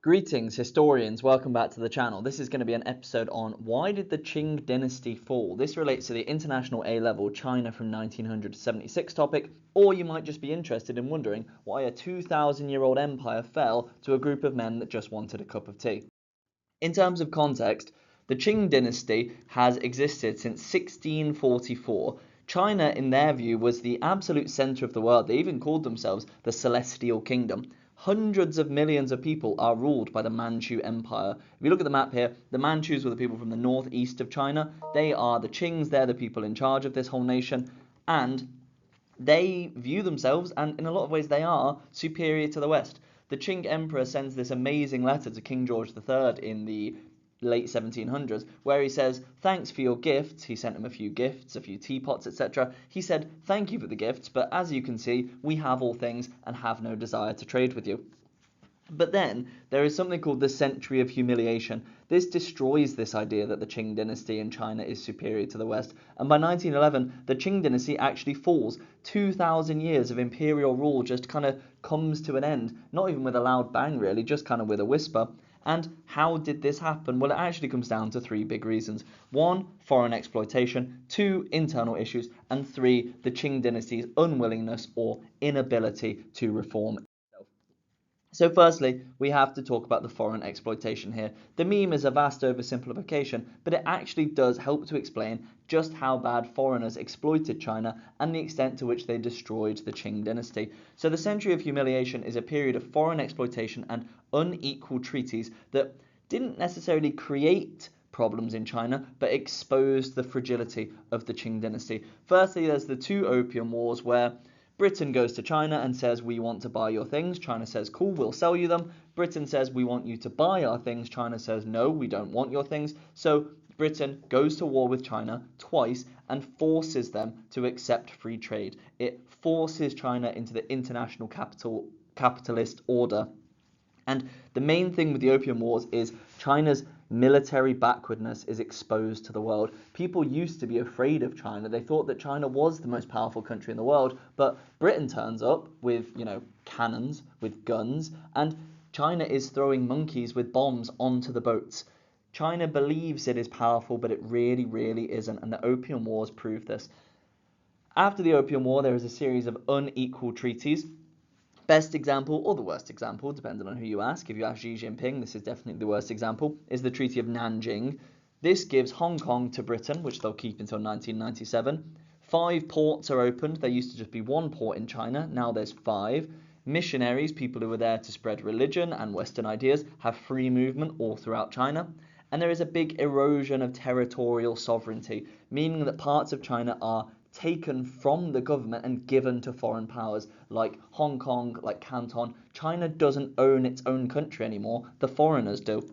Greetings, historians. Welcome back to the channel. This is going to be an episode on why did the Qing Dynasty fall? This relates to the International A-Level China from 1900 to 76 topic, or you might just be interested in wondering why a 2,000-year-old empire fell to a group of men that just wanted a cup of tea. In terms of context, the Qing Dynasty has existed since 1644. China, in their view, was the absolute centre of the world. They even called themselves the Celestial Kingdom. Hundreds of millions of people are ruled by the Manchu Empire. If you look at the map here, the Manchus were the people from the northeast of China. They are the Qings, they're the people in charge of this whole nation, and they view themselves, and in a lot of ways they are, superior to the West. The Qing Emperor sends this amazing letter to King George III in the late 1700s, where he says, thanks for your gifts. He sent him a few gifts, a few teapots, etc. He said, thank you for the gifts, but as you can see, we have all things and have no desire to trade with you. But then there is something called the Century of Humiliation. This destroys this idea that the Qing dynasty in China is superior to the West. And by 1911, the Qing dynasty actually falls. 2,000 years of imperial rule just kind of comes to an end. Not even with a loud bang, really, just kind of with a whisper. And how did this happen? Well, it actually comes down to three big reasons. One, foreign exploitation. Two, internal issues. And three, the Qing dynasty's unwillingness or inability to reform. So firstly, we have to talk about the foreign exploitation here. The meme is a vast oversimplification, but it actually does help to explain just how bad foreigners exploited China and the extent to which they destroyed the Qing dynasty. So the Century of Humiliation is a period of foreign exploitation and unequal treaties that didn't necessarily create problems in China, but exposed the fragility of the Qing dynasty. Firstly, there's the two Opium Wars where Britain goes to China and says, we want to buy your things. China says, cool, we'll sell you them. Britain says, we want you to buy our things. China says, no, we don't want your things. So Britain goes to war with China twice and forces them to accept free trade. It forces China into the international capitalist order. And the main thing with the Opium Wars is China's military backwardness is exposed to the world. People used to be afraid of China. They thought that China was the most powerful country in the world, but Britain turns up with, cannons, with guns, and China is throwing monkeys with bombs onto the boats. China believes it is powerful, but it really, really isn't, and the Opium Wars prove this. After the Opium War, there is a series of unequal treaties. Best example, or the worst example, depending on who you ask. If you ask Xi Jinping, this is definitely the worst example, is the Treaty of Nanjing. This gives Hong Kong to Britain, which they'll keep until 1997. 5 ports are opened. There used to just be 1 port in China. Now there's 5. Missionaries, people who were there to spread religion and Western ideas, have free movement all throughout China. And there is a big erosion of territorial sovereignty, meaning that parts of China are taken from the government and given to foreign powers like Hong Kong, like Canton. China doesn't own its own country anymore, the foreigners do.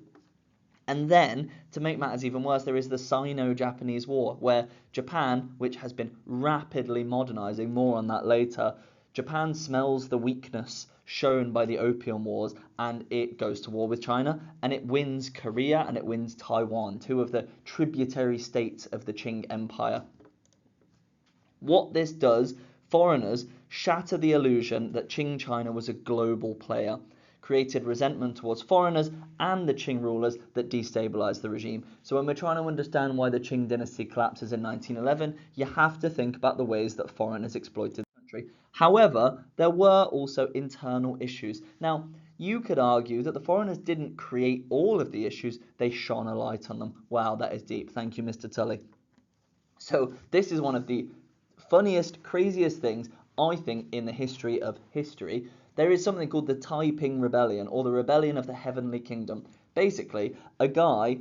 And then, to make matters even worse, there is the Sino-Japanese War, where Japan, which has been rapidly modernizing, more on that later, Japan smells the weakness shown by the Opium Wars and it goes to war with China, and it wins Korea and it wins Taiwan, 2 of the tributary states of the Qing Empire. What this does, foreigners shatter the illusion that Qing China was a global player, created resentment towards foreigners and the Qing rulers that destabilized the regime. So when we're trying to understand why the Qing dynasty collapses in 1911, you have to think about the ways that foreigners exploited the country. However, there were also internal issues. Now, you could argue that the foreigners didn't create all of the issues, they shone a light on them. Wow, that is deep. Thank you, Mr. Tully. So this is one of the funniest, craziest things, I think, in the history of history. There is something called the Taiping Rebellion, or the Rebellion of the Heavenly Kingdom. Basically, a guy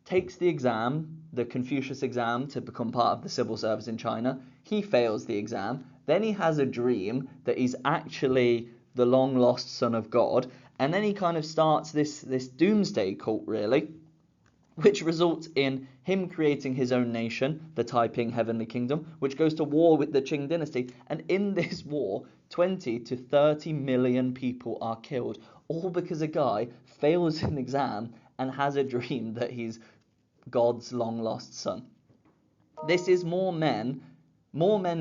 takes the exam, the Confucius exam, to become part of the civil service in China. He fails the exam. Then he has a dream that he's actually the long-lost son of God. And then he kind of starts this doomsday cult, really, which results in him creating his own nation, the Taiping Heavenly Kingdom, which goes to war with the Qing dynasty. And in this war, 20 to 30 million people are killed, all because a guy fails an exam and has a dream that he's God's long-lost son. This is more men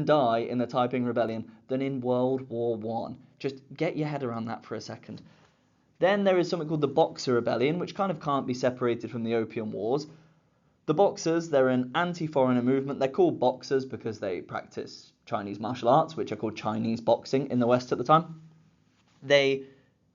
die in the Taiping Rebellion than in World War I. Just get your head around that for a second. Then there is something called the Boxer Rebellion, which kind of can't be separated from the Opium Wars. The Boxers, they're an anti-foreigner movement. They're called Boxers because they practice Chinese martial arts, which are called Chinese boxing in the West at the time. They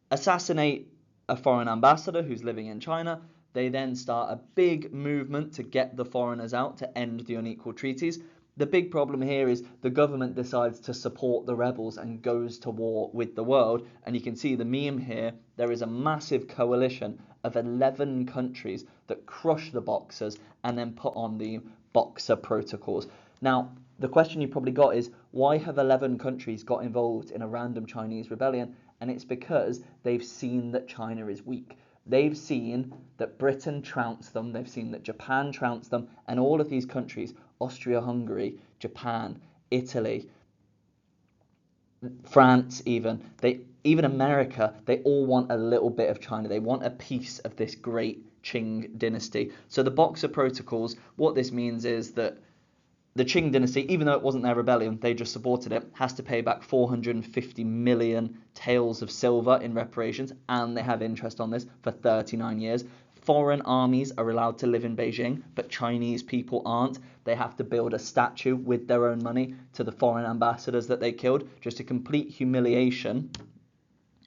assassinate a foreign ambassador who's living in China. They then start a big movement to get the foreigners out, to end the unequal treaties. The big problem here is the government decides to support the rebels and goes to war with the world. And you can see the meme here. There is a massive coalition of 11 countries that crush the Boxers and then put on the Boxer Protocols. Now, the question you probably got is, why have 11 countries got involved in a random Chinese rebellion? And it's because they've seen that China is weak. They've seen that Britain trounced them, they've seen that Japan trounced them, and all of these countries, Austria-Hungary, Japan, Italy, France even America, they all want a little bit of China. They want a piece of this great Qing dynasty. So the Boxer Protocols, what this means is that the Qing dynasty, even though it wasn't their rebellion, they just supported it, has to pay back 450 million taels of silver in reparations, and they have interest on this for 39 years. Foreign armies are allowed to live in Beijing, but Chinese people aren't. They have to build a statue with their own money to the foreign ambassadors that they killed, just a complete humiliation.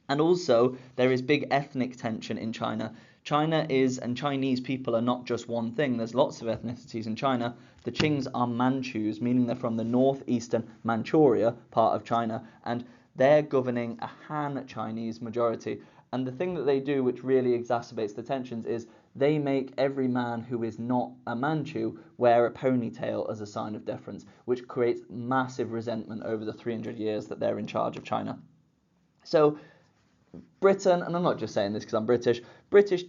And also, there is big ethnic tension in China. China is, and Chinese people are not just one thing. There's lots of ethnicities in China. The Qings are Manchus, meaning they're from the northeastern Manchuria part of China, and they're governing a Han Chinese majority. And the thing that they do, which really exacerbates the tensions, is they make every man who is not a Manchu wear a ponytail as a sign of deference, which creates massive resentment over the 300 years that they're in charge of China. So Britain, and I'm not just saying this because I'm British,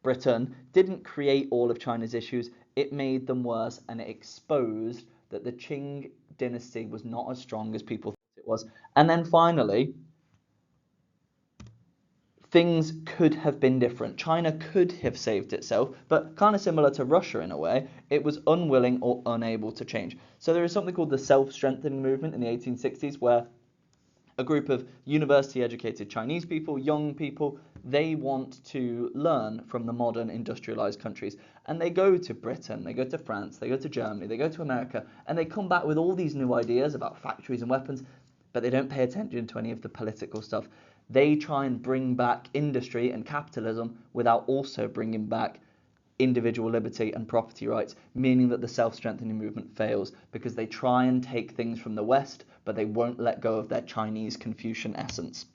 Britain didn't create all of China's issues, it made them worse, and it exposed that the Qing dynasty was not as strong as people thought it was. And then finally, things could have been different. China could have saved itself, but kind of similar to Russia in a way, it was unwilling or unable to change. So there is something called the self-strengthening movement in the 1860s, where a group of university-educated Chinese people, young people, they want to learn from the modern industrialized countries. And they go to Britain, they go to France, they go to Germany, they go to America, and they come back with all these new ideas about factories and weapons, but they don't pay attention to any of the political stuff. They try and bring back industry and capitalism without also bringing back individual liberty and property rights, meaning that the self-strengthening movement fails because they try and take things from the West, but they won't let go of their Chinese Confucian essence.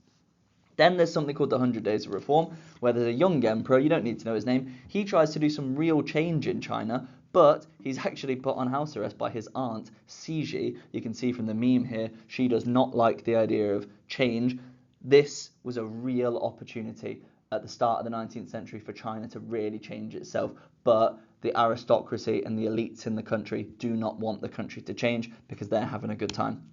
Then there's something called the 100 Days of Reform, where there's a young emperor, you don't need to know his name, he tries to do some real change in China, but he's actually put on house arrest by his aunt, Cixi. You can see from the meme here, she does not like the idea of change. This was a real opportunity at the start of the 19th century for China to really change itself, but the aristocracy and the elites in the country do not want the country to change because they're having a good time.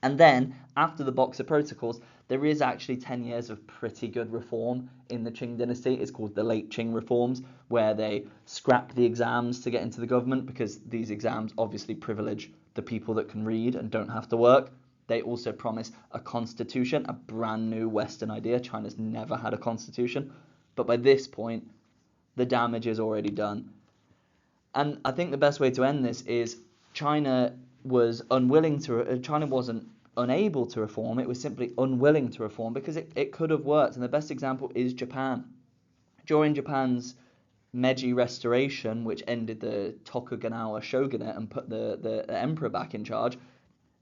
And then, after the Boxer Protocols, there is actually 10 years of pretty good reform in the Qing dynasty. It's called the Late Qing Reforms, where they scrap the exams to get into the government because these exams obviously privilege the people that can read and don't have to work. They also promise a constitution, a brand new Western idea. China's never had a constitution. But by this point, the damage is already done. And I think the best way to end this is China wasn't unable to reform, it was simply unwilling to reform because it could have worked. And the best example is Japan. During Japan's Meiji Restoration, which ended the Tokugawa shogunate and put the emperor back in charge,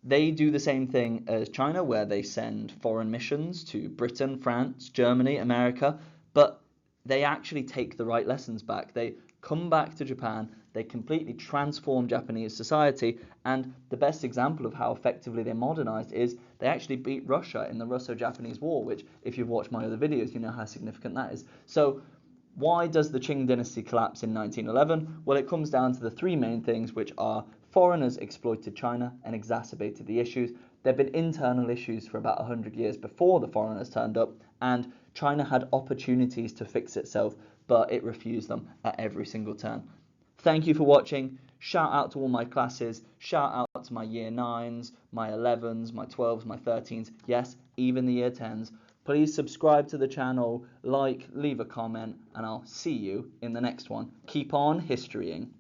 they do the same thing as China, where they send foreign missions to Britain, France, Germany, America, but they actually take the right lessons back. They come back to Japan, they completely transform Japanese society, and the best example of how effectively they modernized is they actually beat Russia in the Russo-Japanese War, which, if you've watched my other videos, you know how significant that is. So why does the Qing dynasty collapse in 1911? Well, it comes down to the three main things, which are foreigners exploited China and exacerbated the issues. There have been internal issues for about 100 years before the foreigners turned up, and China had opportunities to fix itself, but it refused them at every single turn. Thank you for watching. Shout out to all my classes. Shout out to my year 9s, my 11s, my 12s, my 13s. Yes, even the year 10s. Please subscribe to the channel, like, leave a comment, and I'll see you in the next one. Keep on historying.